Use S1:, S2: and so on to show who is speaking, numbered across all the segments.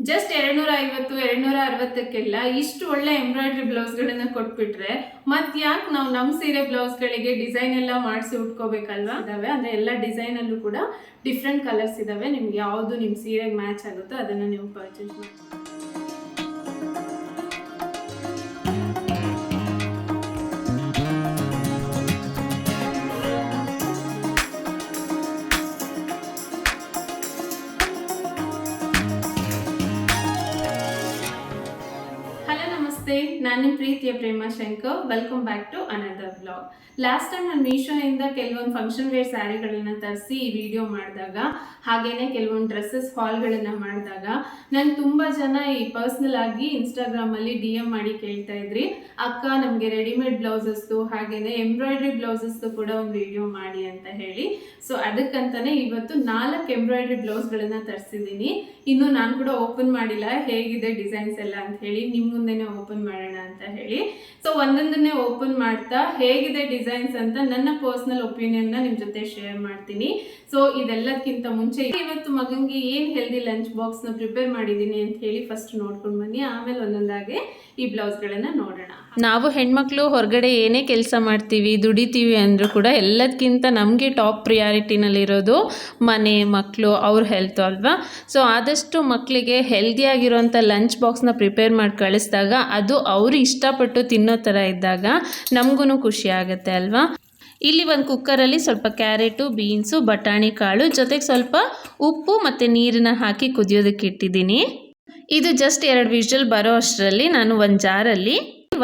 S1: Just 250 260ಕ್ಕೆಲ್ಲ ಇಷ್ಟು ಒಳ್ಳೆ embroidery ಬ್ಲೌಸ್ಗಳನ್ನ ಕೊಟ್ಬಿಟ್ರೆ ಮತ್ತೆ ಯಾಕೆ ನಾವು ನಮ್ಮ ಸೀರೆ ಬ್ಲೌಸ್ಗಳಿಗೆ ಡಿಸೈನ್ ಎಲ್ಲ ಮಾಡಿಸಿ ಉಟ್ಕೋಬೇಕಲ್ವಾ? ಇದಾವೆ ಅಂದರೆ ಎಲ್ಲ ಡಿಸೈನಲ್ಲೂ ಕೂಡ ಡಿಫ್ರೆಂಟ್ ಕಲರ್ಸ್ ಇದಾವೆ. ನಿಮ್ಗೆ ಯಾವುದು ನಿಮ್ಮ ಸೀರೆಗೆ ಮ್ಯಾಚ್ ಆಗುತ್ತೋ ಅದನ್ನು ನೀವು ಪರ್ಚೇಸ್ ಮಾಡಿ. ನಾನು ನಿಮ್ಮ ಪ್ರೀತಿಯ Prema Shankar. Welcome back to another blog. Last time ನಾನು ಮೀಶೋಯಿಂದ ಕೆಲವೊಂದು ಫಂಕ್ಷನ್ ವೇರ್ ಸ್ಯಾರಿಗಳನ್ನ ತರಿಸಿ ಈ ವಿಡಿಯೋ ಮಾಡಿದಾಗ, ಹಾಗೇನೆ ಕೆಲವೊಂದು ಡ್ರೆಸ್ಸಸ್ ಹಾಲ್ಗಳನ್ನ ಮಾಡಿದಾಗ ನಂಗೆ ತುಂಬ ಜನ ಈ ಪರ್ಸ್ನಲ್ ಆಗಿ ಇನ್ಸ್ಟಾಗ್ರಾಮಲ್ಲಿ DM ಮಾಡಿ ಕೇಳ್ತಾ ಇದ್ರಿ, ಅಕ್ಕ ನಮಗೆ ರೆಡಿಮೇಡ್ ಬ್ಲೌಸಸ್ದು ಹಾಗೇನೆ ಎಂಬ್ರಾಯ್ಡ್ರಿ ಬ್ಲೌಸಸ್ದು ಕೂಡ ಒಂದು ವಿಡಿಯೋ ಮಾಡಿ ಅಂತ ಹೇಳಿ. ಸೊ ಅದಕ್ಕಂತಾನೆ ಇವತ್ತು 4 ಎಂಬ್ರಾಯ್ಡ್ರಿ ಬ್ಲೌಸ್ಗಳನ್ನ ತರಿಸಿದ್ದೀನಿ. ಇನ್ನು ನಾನು ಕೂಡ ಓಪನ್ ಮಾಡಿಲ್ಲ ಹೇಗಿದೆ ಡಿಸೈನ್ಸ್ ಎಲ್ಲ ಅಂತ ಹೇಳಿ, ನಿಮ್ಮ ಮುಂದೆನೆ ಓಪನ್ ಮಾಡೋಣ ಅಂತ ಹೇಳಿ. ಸೊ ಒಂದೊಂದನ್ನೇ ಓಪನ್ ಮಾಡ್ತಾ ಹೇಗಿದೆ ಡಿಸೈನ್ಸ್ ಅಂತ ನನ್ನ ಪರ್ಸನಲ್ ಒಪಿನಿಯನ್ನ ನಿಮ್ಮ ಜೊತೆ ಶೇರ್ ಮಾಡ್ತೀನಿ. ಸೊ ಇದೆಲ್ಲದಕ್ಕಿಂತ ಮುಂಚೆ ಇವತ್ತು ಮಗನಿಗೆ ಏನು ಹೆಲ್ದಿ ಲಂಚ್ ಬಾಕ್ಸ್ನ ಪ್ರಿಪೇರ್ ಮಾಡಿದ್ದೀನಿ ಅಂತ ಹೇಳಿ ಫಸ್ಟ್ ನೋಡ್ಕೊಂಡು ಬನ್ನಿ, ಆಮೇಲೆ ಒಂದೊಂದಾಗೆ ಈ ಬ್ಲೌಸ್ಗಳನ್ನ ನೋಡೋಣ.
S2: ನಾವು ಹೆಣ್ಮಕ್ಳು ಹೊರಗಡೆ ಏನೇ ಕೆಲಸ ಮಾಡ್ತೀವಿ, ದುಡಿತೀವಿ ಅಂದರೂ ಕೂಡ ಎಲ್ಲದಕ್ಕಿಂತ ನಮಗೆ ಟಾಪ್ ಪ್ರಿಯಾರಿಟಿನಲ್ಲಿರೋದು ಮನೆ, ಮಕ್ಕಳು, ಅವ್ರ ಹೆಲ್ತ್ ಅಲ್ವಾ? ಸೊ ಆದಷ್ಟು ಮಕ್ಕಳಿಗೆ ಹೆಲ್ದಿಯಾಗಿರೋಂಥ ಲಂಚ್ ಬಾಕ್ಸ್ನ ಪ್ರಿಪೇರ್ ಮಾಡಿ ಕಳಿಸಿದಾಗ ಅದು ಅವರು ಇಷ್ಟಪಟ್ಟು ತಿನ್ನೋ ಥರ ಇದ್ದಾಗ ನಮಗೂ ಖುಷಿ ಆಗುತ್ತೆ ಅಲ್ವಾ? ಇಲ್ಲಿ ಒಂದು ಕುಕ್ಕರಲ್ಲಿ ಸ್ವಲ್ಪ ಕ್ಯಾರೆಟು, ಬೀನ್ಸು, ಬಟಾಣಿ ಕಾಳು ಜೊತೆಗೆ ಸ್ವಲ್ಪ ಉಪ್ಪು ಮತ್ತು ನೀರನ್ನ ಹಾಕಿ ಕುದಿಯೋದಕ್ಕೆ ಇಟ್ಟಿದ್ದೀನಿ. ಇದು ಜಸ್ಟ್ 2 ವಿಷಲ್ ಬರೋ ಅಷ್ಟರಲ್ಲಿ ನಾನು ಒಂದು ಜಾರಲ್ಲಿ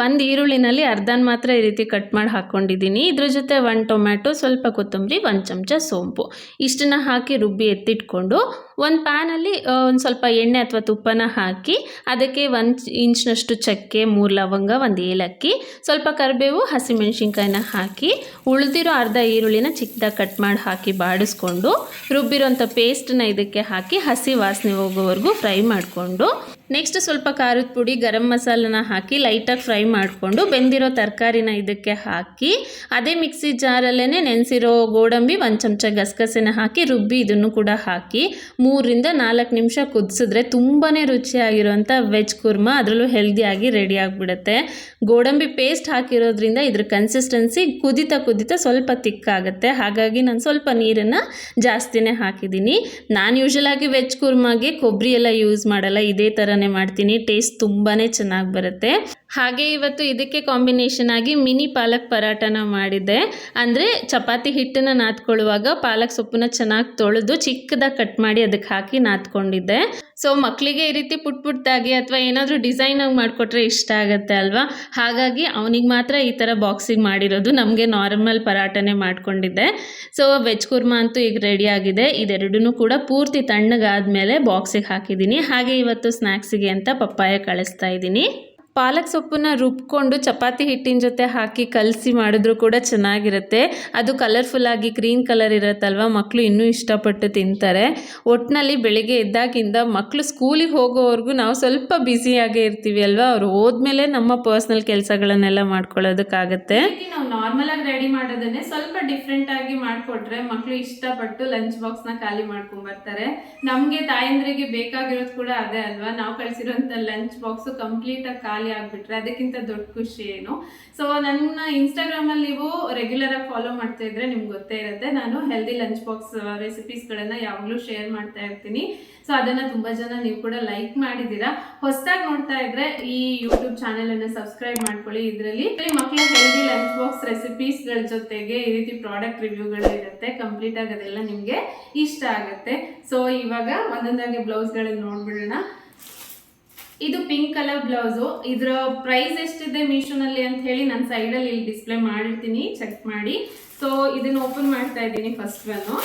S2: 1 ಈರುಳ್ಳಿನಲ್ಲಿ ಅರ್ಧನ ಮಾತ್ರ ಈ ರೀತಿ ಕಟ್ ಮಾಡಿ ಹಾಕ್ಕೊಂಡಿದ್ದೀನಿ. ಇದ್ರ ಜೊತೆ 1 ಟೊಮ್ಯಾಟೊ, ಸ್ವಲ್ಪ ಕೊತ್ತಂಬರಿ, 1 ಚಮಚ ಸೋಂಪು ಇಷ್ಟನ್ನು ಹಾಕಿ ರುಬ್ಬಿ ಎತ್ತಿಟ್ಕೊಂಡು ಒಂದು ಪ್ಯಾನಲ್ಲಿ ಒಂದು ಸ್ವಲ್ಪ ಎಣ್ಣೆ ಅಥವಾ ತುಪ್ಪನ ಹಾಕಿ ಅದಕ್ಕೆ 1 ಇಂಚ್ನಷ್ಟು ಚಕ್ಕೆ, 3 ಲವಂಗ, 1 ಏಲಕ್ಕಿ, ಸ್ವಲ್ಪ ಕರಿಬೇವು, ಹಸಿಮೆಣಸಿನ್ಕಾಯಿನ ಹಾಕಿ ಉಳಿದಿರೋ ಅರ್ಧ ಈರುಳ್ಳಿನ ಚಿಕ್ಕದಾಗಿ ಕಟ್ ಮಾಡಿ ಹಾಕಿ ಬಾಡಿಸ್ಕೊಂಡು ರುಬ್ಬಿರೋಂಥ ಪೇಸ್ಟನ್ನ ಇದಕ್ಕೆ ಹಾಕಿ ಹಸಿ ವಾಸನೆ ಹೋಗೋವರೆಗೂ ಫ್ರೈ ಮಾಡಿಕೊಂಡು ನೆಕ್ಸ್ಟ್ ಸ್ವಲ್ಪ ಖಾರದ ಪುಡಿ, ಗರಂ ಮಸಾಲನ ಹಾಕಿ ಲೈಟಾಗಿ ಫ್ರೈ ಮಾಡಿಕೊಂಡು ಬೆಂದಿರೋ ತರಕಾರಿನ ಇದಕ್ಕೆ ಹಾಕಿ ಅದೇ ಮಿಕ್ಸಿ ಜಾರಲ್ಲೇ ನೆನೆಸಿರೋ ಗೋಡಂಬಿ, 1 ಚಮಚ ಗಸಗಸೆನ ಹಾಕಿ ರುಬ್ಬಿ ಇದನ್ನು ಕೂಡ ಹಾಕಿ 3 ರಿಂದ 4 ನಿಮಿಷ ಕುದಿಸಿದ್ರೆ ತುಂಬಾ ರುಚಿಯಾಗಿರೋಂಥ ವೆಜ್ ಕುರ್ಮಾ, ಅದರಲ್ಲೂ ಹೆಲ್ದಿಯಾಗಿ ರೆಡಿ ಆಗಿಬಿಡುತ್ತೆ. ಗೋಡಂಬಿ ಪೇಸ್ಟ್ ಹಾಕಿರೋದ್ರಿಂದ ಇದ್ರ ಕನ್ಸಿಸ್ಟೆನ್ಸಿ ಕುದಿತಾ ಸ್ವಲ್ಪ ತಿಕ್ಕಾಗುತ್ತೆ. ಹಾಗಾಗಿ ನಾನು ಸ್ವಲ್ಪ ನೀರನ್ನು ಜಾಸ್ತಿನೇ ಹಾಕಿದ್ದೀನಿ. ನಾನು ಯೂಶಲಾಗಿ ವೆಜ್ ಕುರ್ಮಾಗೆ ಕೊಬ್ಬರಿ ಎಲ್ಲ ಯೂಸ್ ಮಾಡಲ್ಲ, ಇದೇ ಥರನೇ ಮಾಡ್ತೀನಿ. ಟೇಸ್ಟ್ ತುಂಬಾ ಚೆನ್ನಾಗಿ ಬರುತ್ತೆ. ಹಾಗೆ ಇವತ್ತು ಇದಕ್ಕೆ ಕಾಂಬಿನೇಷನ್ ಆಗಿ ಮಿನಿ ಪಾಲಕ್ ಪರಾಟನ ಮಾಡಿದ್ದೆ. ಅಂದರೆ ಚಪಾತಿ ಹಿಟ್ಟನ್ನು ನಾದ್ಕೊಳ್ಳುವಾಗ ಪಾಲಕ್ ಸೊಪ್ಪನ್ನ ಚೆನ್ನಾಗಿ ತೊಳೆದು ಚಿಕ್ಕದಾಗಿ ಕಟ್ ಮಾಡಿ ಅದಕ್ಕೆ ಹಾಕಿ ನಾದ್ಕೊಂಡಿದ್ದೆ. ಸೊ ಮಕ್ಕಳಿಗೆ ಈ ರೀತಿ ಪುಟ್ಟಾಗಿ ಅಥವಾ ಏನಾದರೂ ಡಿಸೈನಾಗಿ ಮಾಡಿಕೊಟ್ರೆ ಇಷ್ಟ ಆಗುತ್ತೆ ಅಲ್ವಾ? ಹಾಗಾಗಿ ಅವನಿಗೆ ಮಾತ್ರ ಈ ಥರ ಬಾಕ್ಸಿಗೆ ಮಾಡಿರೋದು. ನಮಗೆ ನಾರ್ಮಲ್ ಪರಾಟನೇ ಮಾಡ್ಕೊಂಡಿದ್ದೆ. ಸೊ ವೆಜ್ ಕುರ್ಮಾ ಅಂತೂ ಈಗ ರೆಡಿ ಆಗಿದೆ. ಇದೆರಡೂ ಕೂಡ ಪೂರ್ತಿ ತಣ್ಣಗಾದ್ಮೇಲೆ ಬಾಕ್ಸಿಗೆ ಹಾಕಿದ್ದೀನಿ. ಹಾಗೆ ಇವತ್ತು ಸ್ನ್ಯಾಕ್ಸಿಗೆ ಅಂತ ಪಪ್ಪಾಯ ಕಳಿಸ್ತಾ ಇದ್ದೀನಿ. ಪಾಲಕ್ ಸೊಪ್ಪನ್ನ ರುಬ್ಕೊಂಡು ಚಪಾತಿ ಹಿಟ್ಟಿನ ಜೊತೆ ಹಾಕಿ ಕಲಸಿ ಮಾಡಿದ್ರೂ ಕೂಡ ಚೆನ್ನಾಗಿರುತ್ತೆ. ಅದು ಕಲರ್ಫುಲ್ಲಾಗಿ ಗ್ರೀನ್ ಕಲರ್ ಇರುತ್ತಲ್ವ, ಮಕ್ಕಳು ಇನ್ನೂ ಇಷ್ಟಪಟ್ಟು ತಿಂತಾರೆ. ಒಟ್ಟಿನಲ್ಲಿ ಬೆಳಿಗ್ಗೆ ಎದ್ದಾಗಿಂದ ಮಕ್ಕಳು ಸ್ಕೂಲಿಗೆ ಹೋಗೋವರೆಗೂ ನಾವು ಸ್ವಲ್ಪ ಬ್ಯುಸಿಯಾಗೇ ಇರ್ತೀವಿ ಅಲ್ವಾ? ಅವ್ರು ಹೋದ್ಮೇಲೆ ನಮ್ಮ ಪರ್ಸ್ನಲ್ ಕೆಲಸಗಳನ್ನೆಲ್ಲ ಮಾಡ್ಕೊಳ್ಳೋದಕ್ಕಾಗತ್ತೆ.
S1: ನಾವು ನಾರ್ಮಲ್ ಆಗಿ ರೆಡಿ ಮಾಡೋದನ್ನೇ ಸ್ವಲ್ಪ ಡಿಫ್ರೆಂಟ್ ಆಗಿ ಮಾಡಿಕೊಟ್ರೆ ಮಕ್ಕಳು ಇಷ್ಟಪಟ್ಟು ಲಂಚ್ ಬಾಕ್ಸ್ನ ಖಾಲಿ ಮಾಡ್ಕೊಂಡ್ಬರ್ತಾರೆ. ನಮಗೆ ತಾಯಂದ್ರಿಗೆ ಬೇಕಾಗಿರೋದು ಕೂಡ ಅದೇ ಅಲ್ವಾ? ನಾವು ಕಳಿಸಿರೋಂಥ ಲಂಚ್ ಬಾಕ್ಸು ಕಂಪ್ಲೀಟಾಗಿ ಖಾಲಿ ಆಗ್ಬಿಟ್ರೆ ಅದಕ್ಕಿಂತ ದೊಡ್ಡ ಖುಷಿ ಏನು. ಸೊ ನನ್ನ ಇನ್ಸ್ಟಾಗ್ರಾಮಲ್ಲಿ ನೀವು ರೆಗ್ಯುಲರ್ ಆಗಿ ಫಾಲೋ ಮಾಡ್ತಾ ಇದ್ರೆ ನಿಮ್ಗೆ ಗೊತ್ತೇ ಇರುತ್ತೆ, ನಾನು ಹೆಲ್ದಿ ಲಂಚ್ ಬಾಕ್ಸ್ ರೆಸಿಪೀಸ್ಗಳನ್ನ ಯಾವಾಗಲೂ ಶೇರ್ ಮಾಡ್ತಾ ಇರ್ತೀನಿ. ಸೊ ಅದನ್ನು ತುಂಬ ಜನ ನೀವು ಕೂಡ ಲೈಕ್ ಮಾಡಿದ್ದೀರಾ. ಹೊಸದಾಗಿ ನೋಡ್ತಾ ಇದ್ರೆ ಈ ಯೂಟ್ಯೂಬ್ ಚಾನೆಲ್ ಅನ್ನು ಸಬ್ಸ್ಕ್ರೈಬ್ ಮಾಡ್ಕೊಳ್ಳಿ. ಇದರಲ್ಲಿ ಮಕ್ಕಳ ಹೆಲ್ದಿ ಲಂಚ್ ಬಾಕ್ಸ್ ರೆಸಿಪೀಸ್ಗಳ ಜೊತೆಗೆ ಈ ರೀತಿ ಪ್ರಾಡಕ್ಟ್ ರಿವ್ಯೂಗಳು ಇರುತ್ತೆ. ಕಂಪ್ಲೀಟ್ ಆಗಿ ಅದೆಲ್ಲ ನಿಮಗೆ ಇಷ್ಟ ಆಗುತ್ತೆ. ಸೊ ಇವಾಗ ಒಂದೊಂದಾಗಿ ಬ್ಲೌಸ್ಗಳನ್ನು ನೋಡ್ಬಿಡೋಣ. ಇದು ಪಿಂಕ್ ಕಲರ್ ಬ್ಲೌಸು. ಇದರ ಪ್ರೈಸ್ ಎಷ್ಟಿದೆ ಮೀಶೋನಲ್ಲಿ ಅಂತ ಹೇಳಿ ನಾನು ಸೈಡಲ್ಲಿ ಇಲ್ಲಿ ಡಿಸ್ಪ್ಲೇ ಮಾಡಿರ್ತೀನಿ, ಚೆಕ್ ಮಾಡಿ. ಸೊ ಇದನ್ನು ಓಪನ್ ಮಾಡ್ತಾ ಇದ್ದೀನಿ. ಫಸ್ಟ್ ಒನ್ನು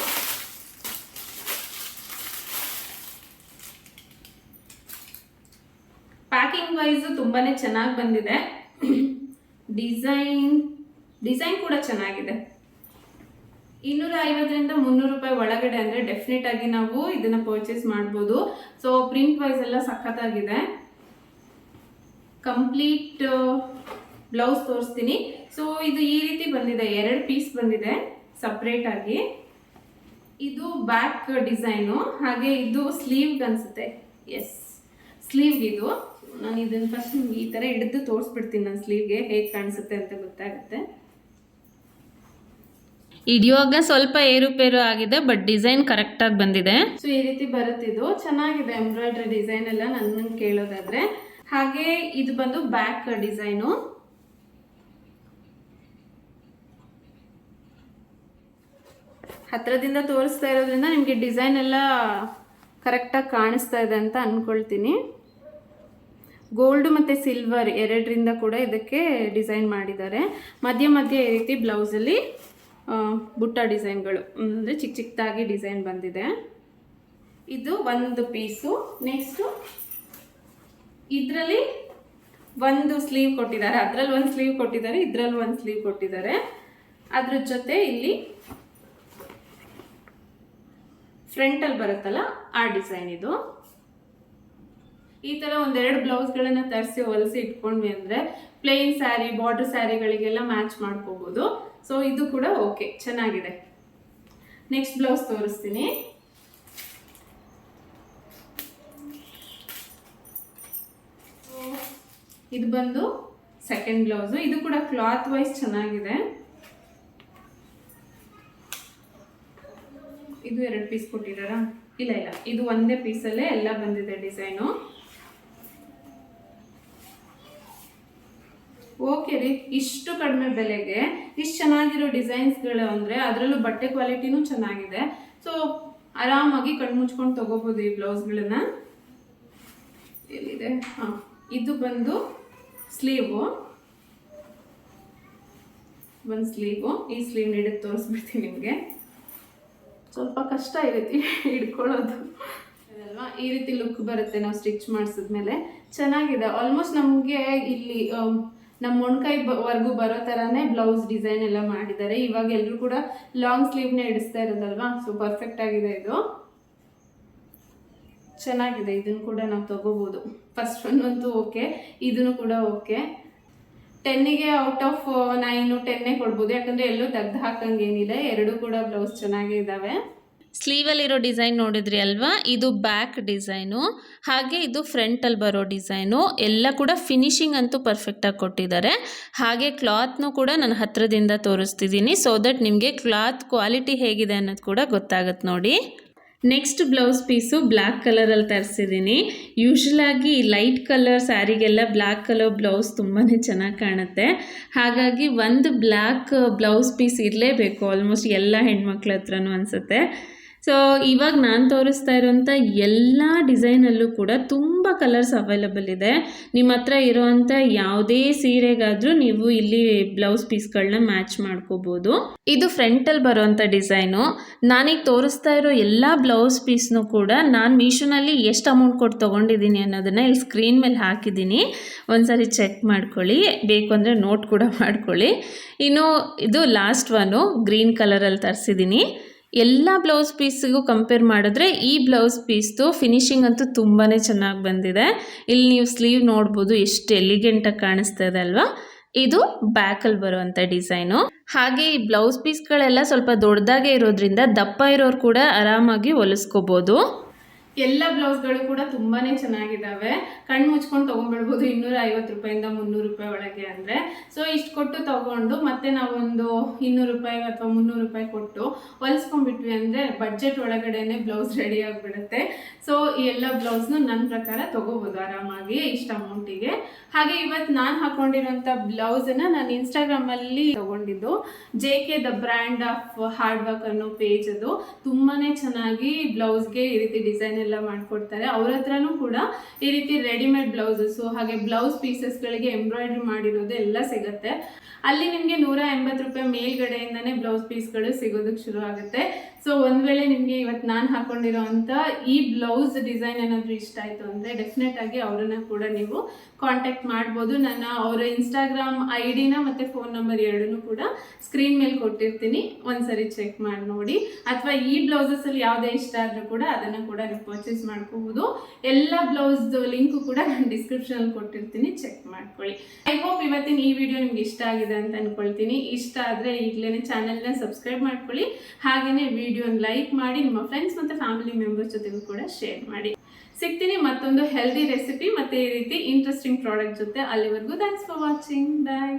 S1: ಪ್ಯಾಕಿಂಗ್ ವೈಸ್ ತುಂಬಾ ಚೆನ್ನಾಗಿ ಬಂದಿದೆ. ಡಿಸೈನ್ ಕೂಡ ಚೆನ್ನಾಗಿದೆ. 250 ರಿಂದ 300 ರೂಪಾಯಿ ಒಳಗಡೆ ಅಂದರೆ ಡೆಫಿನೆಟ್ ಆಗಿ ನಾವು ಇದನ್ನು ಪರ್ಚೇಸ್ ಮಾಡ್ಬೋದು. ಸೊ ಪ್ರಿಂಟ್ ವೈಸ್ ಎಲ್ಲ ಸಖತ್ತಾಗಿದೆ. ಕಂಪ್ಲೀಟ್ ಬ್ಲೌಸ್ ತೋರಿಸ್ತೀನಿ. ಸೊ ಇದು ಈ ರೀತಿ ಬಂದಿದೆ, 2 ಪೀಸ್ ಬಂದಿದೆ ಸಪ್ರೇಟ್ ಆಗಿ. ಇದು ಬ್ಯಾಕ್ ಡಿಸೈನು, ಹಾಗೆ ಇದು ಸ್ಲೀವ್ ಅನ್ಸುತ್ತೆ. ಎಸ್, ಸ್ಲೀವ್ಗಿದು. ನಾನು ಇದನ್ನು ಫಸ್ಟ್ ನಿಮ್ಗೆ ಈ ಥರ ಹಿಡಿದು ತೋರಿಸ್ಬಿಡ್ತೀನಿ ನನ್ನ ಸ್ಲೀವ್ಗೆ ಹೇಗೆ ಕಾಣಿಸುತ್ತೆ ಅಂತ ಗೊತ್ತಾಗುತ್ತೆ.
S2: ಹಿಡಿಯುವಾಗ ಸ್ವಲ್ಪ ಏರುಪೇರು ಆಗಿದೆ, ಬಟ್ ಡಿಸೈನ್ ಕರೆಕ್ಟಾಗಿ ಬಂದಿದೆ.
S1: ಸೊ ಈ ರೀತಿ ಬರುತ್ತಿದ್ದು ಚೆನ್ನಾಗಿದೆ ಎಂಬ್ರಾಯ್ಡ್ರಿ ಡಿಸೈನ್ ಎಲ್ಲ ನನ್ನ ಕೇಳೋದಾದ್ರೆ. ಹಾಗೆ ಇದು ಬಂದು ಬ್ಯಾಕ್ ಡಿಸೈನು. ಹತ್ರದಿಂದ ತೋರಿಸ್ತಾ ಇರೋದ್ರಿಂದ ನಿಮಗೆ ಡಿಸೈನ್ ಎಲ್ಲ ಕರೆಕ್ಟಾಗಿ ಕಾಣಿಸ್ತಾ ಇದೆ ಅಂತ ಅಂದ್ಕೊಳ್ತೀನಿ. ಗೋಲ್ಡ್ ಮತ್ತು ಸಿಲ್ವರ್ ಎರಡರಿಂದ ಕೂಡ ಇದಕ್ಕೆ ಡಿಸೈನ್ ಮಾಡಿದ್ದಾರೆ. ಮಧ್ಯ ಮಧ್ಯ ಈ ರೀತಿ ಬ್ಲೌಸಲ್ಲಿ ಬುಟ್ಟ ಡಿಸೈನ್ಗಳು ಅಂದರೆ ಚಿಕ್ಕ ಚಿಕ್ಕದಾಗಿ ಡಿಸೈನ್ ಬಂದಿದೆ. ಇದು ಒಂದು ಪೀಸು. ನೆಕ್ಸ್ಟು ಇದರಲ್ಲಿ ಒಂದು ಸ್ಲೀವ್ ಕೊಟ್ಟಿದ್ದಾರೆ, ಅದರಲ್ಲಿ ಒಂದು ಸ್ಲೀವ್ ಕೊಟ್ಟಿದ್ದಾರೆ, ಇದರಲ್ಲಿ ಒಂದು ಸ್ಲೀವ್ ಕೊಟ್ಟಿದ್ದಾರೆ. ಅದ್ರ ಜೊತೆ ಇಲ್ಲಿ ಫ್ರಂಟಲ್ಲಿ ಬರುತ್ತಲ್ಲ ಆ ಡಿಸೈನ್ ಇದು. ಈ ಥರ ಒಂದೆರಡು ಬ್ಲೌಸ್ಗಳನ್ನು ತರಿಸಿ ಹೊಲಿಸಿ ಇಟ್ಕೊಂಡ್ವಿ ಅಂದರೆ ಪ್ಲೇನ್ ಸ್ಯಾರಿ, ಬಾರ್ಡರ್ ಸ್ಯಾರಿಗಳಿಗೆಲ್ಲ ಮ್ಯಾಚ್ ಮಾಡ್ಕೋಬೋದು. ಸೊ ಇದು ಕೂಡ ಓಕೆ, ಚೆನ್ನಾಗಿದೆ. ನೆಕ್ಸ್ಟ್ ಬ್ಲೌಸ್ ತೋರಿಸ್ತೀನಿ. ಇದು ಬಂದು ಸೆಕೆಂಡ್ ಬ್ಲೌಸು. ಇದು ಕೂಡ ಕ್ಲಾತ್ ವೈಸ್ ಚೆನ್ನಾಗಿದೆ. ಇದು 2 ಪೀಸ್ ಕೊಟ್ಟಿದ್ದಾರಾ? ಇಲ್ಲ, ಇದು ಒಂದೇ ಪೀಸಲ್ಲೇ ಎಲ್ಲ ಬಂದಿದೆ ಡಿಸೈನು. ಓಕೆ ರೀ, ಇಷ್ಟು ಕಡಿಮೆ ಬೆಲೆಗೆ ಇಷ್ಟು ಚೆನ್ನಾಗಿರೋ ಡಿಸೈನ್ಸ್ಗಳು ಅಂದರೆ ಅದರಲ್ಲೂ ಬಟ್ಟೆ ಕ್ವಾಲಿಟಿನೂ ಚೆನ್ನಾಗಿದೆ. ಸೊ ಆರಾಮಾಗಿ ಕಣ್ಮುಚ್ಕೊಂಡು ತೊಗೋಬೋದು ಈ ಬ್ಲೌಸ್ಗಳನ್ನ. ಎಲ್ಲಿದೆ? ಹಾಂ, ಇದು ಬಂದು ಸ್ಲೀವು. ಒಂದು ಸ್ಲೀವು. ಈ ಸ್ಲೀವ್ ಹಿಡಿದು ತೋರಿಸ್ಬಿಡ್ತೀನಿ ನಿಮಗೆ. ಸ್ವಲ್ಪ ಕಷ್ಟ ಈ ರೀತಿ ಹಿಡ್ಕೊಳ್ಳೋದು ಅಲ್ವಾ. ಈ ರೀತಿ ಲುಕ್ ಬರುತ್ತೆ ನಾವು ಸ್ಟಿಚ್ ಮಾಡಿಸಿದ್ಮೇಲೆ. ಚೆನ್ನಾಗಿದೆ. ಆಲ್ಮೋಸ್ಟ್ ನಮಗೆ ಇಲ್ಲಿ ನಮ್ಮ ಮೊಣ್ಕೈವರೆಗೂ ಬರೋ ಥರನೇ ಬ್ಲೌಸ್ ಡಿಸೈನ್ ಎಲ್ಲ ಮಾಡಿದ್ದಾರೆ. ಇವಾಗ ಎಲ್ಲರೂ ಕೂಡ ಲಾಂಗ್ ಸ್ಲೀವ್ನೇ ಹಿಡಿಸ್ತಾ ಇರೋದಲ್ವಾ. ಸೊ ಪರ್ಫೆಕ್ಟ್ ಆಗಿದೆ ಇದು. ಚೆನ್ನಾಗಿದೆ. ಇದನ್ನು ಕೂಡ ನಾವು ತಗೋಬೋದು. ಫಸ್ಟ್ ಒನ್ ಅಂತೂ ಓಕೆ, ಇದನ್ನು ಕೂಡ ಓಕೆ. 10ಗೆ ಔಟ್ ಆಫ್ 9, 10 ಕೊಡ್ಬೋದು. ಯಾಕಂದರೆ ಎಲ್ಲೂ ತೆಗ್ದು ಹಾಕಂಗೇನಿಲ್ಲ. ಎರಡೂ ಕೂಡ ಬ್ಲೌಸ್ ಚೆನ್ನಾಗೇ ಇದ್ದಾವೆ.
S2: ಸ್ಲೀವಲ್ಲಿರೋ ಡಿಸೈನ್ ನೋಡಿದ್ರಿ ಅಲ್ವಾ, ಇದು ಬ್ಯಾಕ್ ಡಿಸೈನು. ಹಾಗೆ ಇದು ಫ್ರಂಟಲ್ಲಿ ಬರೋ ಡಿಸೈನು. ಎಲ್ಲ ಕೂಡ ಫಿನಿಶಿಂಗ್ ಅಂತೂ ಪರ್ಫೆಕ್ಟಾಗಿ ಕೊಟ್ಟಿದ್ದಾರೆ. ಹಾಗೆ ಕ್ಲಾತ್ನೂ ಕೂಡ ನಾನು ಹತ್ರದಿಂದ ತೋರಿಸ್ತಿದ್ದೀನಿ, ಸೊ ದಟ್ ನಿಮಗೆ ಕ್ಲಾತ್ ಕ್ವಾಲಿಟಿ ಹೇಗಿದೆ ಅನ್ನೋದು ಕೂಡ ಗೊತ್ತಾಗುತ್ತೆ ನೋಡಿ. ನೆಕ್ಸ್ಟ್ ಬ್ಲೌಸ್ ಪೀಸು ಬ್ಲ್ಯಾಕ್ ಕಲರಲ್ಲಿ ತರಿಸಿದ್ದೀನಿ. ಯೂಶ್ವಲಾಗಿ ಲೈಟ್ ಕಲರ್ ಸ್ಯಾರಿಗೆಲ್ಲ ಬ್ಲ್ಯಾಕ್ ಕಲರ್ ಬ್ಲೌಸ್ ತುಂಬಾ ಚೆನ್ನಾಗಿ ಕಾಣುತ್ತೆ. ಹಾಗಾಗಿ ಒಂದು ಬ್ಲ್ಯಾಕ್ ಬ್ಲೌಸ್ ಪೀಸ್ ಇರಲೇಬೇಕು ಆಲ್ಮೋಸ್ಟ್ ಎಲ್ಲ ಹೆಣ್ಮಕ್ಳ ಹತ್ರನೂ ಅನಿಸುತ್ತೆ. ಸೊ ಇವಾಗ ನಾನು ತೋರಿಸ್ತಾ ಇರೋಂಥ ಎಲ್ಲ ಡಿಸೈನಲ್ಲೂ ಕೂಡ ತುಂಬ ಕಲರ್ಸ್ ಅವೈಲಬಲ್ ಇದೆ. ನಿಮ್ಮ ಹತ್ರ ಇರೋವಂಥ ಯಾವುದೇ ಸೀರೆಗಾದರೂ ನೀವು ಇಲ್ಲಿ ಬ್ಲೌಸ್ ಪೀಸ್ಗಳನ್ನ ಮ್ಯಾಚ್ ಮಾಡ್ಕೋಬೋದು. ಇದು ಫ್ರಂಟಲ್ಲಿ ಬರೋವಂಥ ಡಿಸೈನು. ನಾನೀಗ ತೋರಿಸ್ತಾ ಇರೋ ಎಲ್ಲ ಬ್ಲೌಸ್ ಪೀಸ್ನೂ ಕೂಡ ನಾನು ಮೀಶೋನಲ್ಲಿ ಎಷ್ಟು ಅಮೌಂಟ್ ಕೊಟ್ಟು ತೊಗೊಂಡಿದ್ದೀನಿ ಅನ್ನೋದನ್ನು ಇಲ್ಲಿ ಸ್ಕ್ರೀನ್ ಮೇಲೆ ಹಾಕಿದ್ದೀನಿ. ಒಂದ್ಸರಿ ಚೆಕ್ ಮಾಡ್ಕೊಳ್ಳಿ, ಬೇಕು ಅಂದರೆ ನೋಟ್ ಕೂಡ ಮಾಡ್ಕೊಳ್ಳಿ. ಇನ್ನು ಇದು ಲಾಸ್ಟ್ ಒನ್ನು ಗ್ರೀನ್ ಕಲರಲ್ಲಿ ತರಿಸಿದ್ದೀನಿ. ಎಲ್ಲ ಬ್ಲೌಸ್ ಪೀಸಿಗೂ ಕಂಪೇರ್ ಮಾಡಿದ್ರೆ ಈ ಬ್ಲೌಸ್ ಪೀಸ್ದು ಫಿನಿಶಿಂಗ್ ಅಂತೂ ತುಂಬಾ ಚೆನ್ನಾಗಿ ಬಂದಿದೆ. ಇಲ್ಲಿ ನೀವು ಸ್ಲೀವ್ ನೋಡ್ಬೋದು, ಎಷ್ಟು ಎಲಿಗೆಂಟಾಗಿ ಕಾಣಿಸ್ತಾ ಇದೆ ಅಲ್ವಾ. ಇದು ಬ್ಯಾಕಲ್ಲಿ ಬರುವಂಥ ಡಿಸೈನು. ಹಾಗೆ ಈ ಬ್ಲೌಸ್ ಪೀಸ್ಗಳೆಲ್ಲ ಸ್ವಲ್ಪ ದೊಡ್ಡದಾಗೆ ಇರೋದ್ರಿಂದ ದಪ್ಪ ಇರೋರು ಕೂಡ ಆರಾಮಾಗಿ ಹೊಲಿಸ್ಕೋಬೋದು.
S1: ಎಲ್ಲ ಬ್ಲೌಸ್ಗಳು ಕೂಡ ತುಂಬಾ ಚೆನ್ನಾಗಿದ್ದಾವೆ. ಕಣ್ಣು ಮುಚ್ಕೊಂಡು ತೊಗೊಂಡ್ಬಿಡ್ಬೋದು 250 ರೂಪಾಯಿಂದ 300 ರೂಪಾಯಿ ಒಳಗೆ ಅಂದರೆ. ಸೊ ಇಷ್ಟು ಕೊಟ್ಟು ತೊಗೊಂಡು ಮತ್ತೆ ನಾವೊಂದು 200 ರೂಪಾಯಿ ಅಥವಾ 300 ರೂಪಾಯಿ ಕೊಟ್ಟು ಹೊಲಿಸ್ಕೊಂಡ್ಬಿಟ್ವಿ ಅಂದರೆ ಬಡ್ಜೆಟ್ ಒಳಗಡೆನೆ ಬ್ಲೌಸ್ ರೆಡಿ ಆಗಿಬಿಡುತ್ತೆ. ಸೊ ಈ ಎಲ್ಲ ಬ್ಲೌಸ್ನು ನನ್ನ ಪ್ರಕಾರ ತೊಗೋಬೋದು ಆರಾಮಾಗಿ ಇಷ್ಟು ಅಮೌಂಟಿಗೆ. ಹಾಗೆ ಇವತ್ತು ನಾನು ಹಾಕ್ಕೊಂಡಿರೋಂಥ ಬ್ಲೌಸನ್ನು ನಾನು ಇನ್ಸ್ಟಾಗ್ರಾಮಲ್ಲಿ ತೊಗೊಂಡಿದ್ದು. JK the brand of hard work ಅನ್ನೋ ಪೇಜ್ ಅದು. ತುಂಬಾ ಚೆನ್ನಾಗಿ ಬ್ಲೌಸ್ಗೆ ಈ ರೀತಿ ಡಿಸೈನ್ ಎಲ್ಲ ಮಾಡ್ಕೊಡ್ತಾರೆ. ಅವ್ರ ಹತ್ರನೂ ಕೂಡ ಈ ರೀತಿ ರೆಡಿಮೇಡ್ ಬ್ಲೌಸಸ್ಸು ಹಾಗೆ ಬ್ಲೌಸ್ ಪೀಸಸ್ಗಳಿಗೆ ಎಂಬ್ರಾಯ್ಡ್ರಿ ಮಾಡಿರೋದು ಎಲ್ಲ ಸಿಗುತ್ತೆ. ಅಲ್ಲಿ ನಿಮಗೆ 180 ರೂಪಾಯಿ ಮೇಲ್ಗಡೆಯಿಂದನೇ ಬ್ಲೌಸ್ ಪೀಸ್ಗಳು ಸಿಗೋದಕ್ಕೆ ಶುರು ಆಗುತ್ತೆ. ಸೊ ಒಂದು ವೇಳೆ ನಿಮಗೆ ಇವತ್ತು ನಾನು ಹಾಕೊಂಡಿರೋ ಅಂಥ ಈ ಬ್ಲೌಸ್ ಡಿಸೈನ್ ಏನಾದರೂ ಇಷ್ಟ ಆಯಿತು ಅಂದರೆ ಡೆಫಿನೆಟ್ ಆಗಿ ಅವರನ್ನು ಕೂಡ ನೀವು ಕಾಂಟ್ಯಾಕ್ಟ್ ಮಾಡ್ಬೋದು. ನನ್ನ ಅವರ ಇನ್ಸ್ಟಾಗ್ರಾಮ್ ID-ನ ಮತ್ತು ಫೋನ್ ನಂಬರ್ ಎರಡನ್ನೂ ಕೂಡ ಸ್ಕ್ರೀನ್ ಮೇಲೆ ಕೊಟ್ಟಿರ್ತೀನಿ, ಒಂದ್ಸರಿ ಚೆಕ್ ಮಾಡಿ ನೋಡಿ. ಅಥವಾ ಈ ಬ್ಲೌಸಸಲ್ಲಿ ಯಾವುದೇ ಇಷ್ಟ ಆದರೂ ಕೂಡ ಅದನ್ನು ಕೂಡ ನೀವು ಪರ್ಚೇಸ್ ಮಾಡ್ಕೋಬೋದು. ಎಲ್ಲ ಬ್ಲೌಸ್ದು ಲಿಂಕು ಕೂಡ ನಾನು ಡಿಸ್ಕ್ರಿಪ್ಷನಲ್ಲಿ ಕೊಟ್ಟಿರ್ತೀನಿ, ಚೆಕ್ ಮಾಡ್ಕೊಳ್ಳಿ. ಐ ಹೋಪ್ ಇವತ್ತಿನ ಈ ವಿಡಿಯೋ ನಿಮ್ಗೆ ಇಷ್ಟ ಆಗಿದೆ ಅಂತ ಅಂದ್ಕೊಳ್ತೀನಿ. ಇಷ್ಟ ಆದರೆ ಈಗಲೇ ಚಾನಲ್ನ ಸಬ್ಸ್ಕ್ರೈಬ್ ಮಾಡ್ಕೊಳ್ಳಿ. ಹಾಗೆಯೇ ವಿಡಿಯೋನ ಲೈಕ್ ಮಾಡಿ, ನಿಮ್ಮ ಫ್ರೆಂಡ್ಸ್ ಮತ್ತು ಫ್ಯಾಮಿಲಿ ಮೆಂಬರ್ಸ್ ಜೊತೆಗೂ ಕೂಡ ಶೇರ್ ಮಾಡಿ. ಸಿಗ್ತೀನಿ ಮತ್ತೊಂದು ಹೆಲ್ದಿ ರೆಸಿಪಿ ಮತ್ತೆ ಈ ರೀತಿ ಇಂಟ್ರೆಸ್ಟಿಂಗ್ ಪ್ರಾಡಕ್ಟ್ ಜೊತೆ. ಅಲ್ಲಿವರೆಗೂ ಥ್ಯಾಂಕ್ಸ್ ಫಾರ್ ವಾಚಿಂಗ್. ಬಾಯ್.